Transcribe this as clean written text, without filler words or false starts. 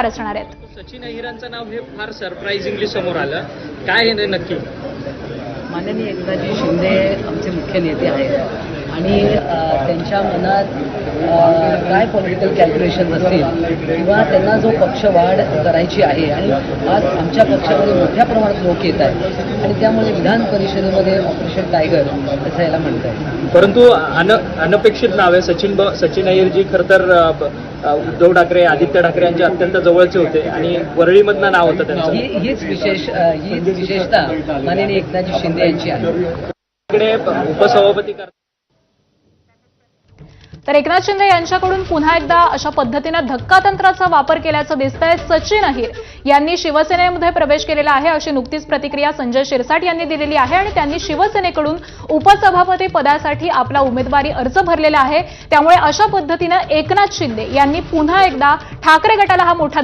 असणार आहेत। सचिन अहिरांचं नाव हे फार सरप्राइझिंगली समोर आलं, काय हे नक्की? माननीय एकनाथजी शिंदे आमचे मुख्य नेते आहेत आणि त्यांच्या मनात काय पॉलिटिकल कॅल्क्युलेशन असतील किंवा त्यांना जो पक्ष वाढ करायची आहे आणि आज आमच्या पक्षामध्ये मोठ्या प्रमाणात लोक येत आहेत आणि त्यामुळे विधान परिषदेमध्ये ऑपरेशन टायगर असं याला म्हणतात। परंतु अनपेक्षित नाव आहे सचिन अहिरजी खरं तर उद्धव ठाकरे, आदित्य ठाकरे यांचे अत्यंत जवळचे होते आणि वरळीमधनं नाव होतं त्यांचं। हीच विशेषता माननीय एकनाथजी शिंदे यांची आहे। इकडे उपसभापती तर एकनाथ शिंदे यांच्याकडून पुन्हा एकदा अशा पद्धतीनं धक्कातंत्राचा वापर केल्याचं दिसतंय। सचिन अहिर यांनी शिवसेनेमध्ये प्रवेश केलेला आहे अशी नुकतीच प्रतिक्रिया संजय शिरसाट यांनी दिलेली आहे आणि त्यांनी शिवसेनेकडून उपसभापती पदासाठी आपला उमेदवारी अर्ज भरलेला आहे। त्यामुळे अशा पद्धतीनं एकनाथ शिंदे यांनी पुन्हा एकदा ठाकरे गटाला हा मोठा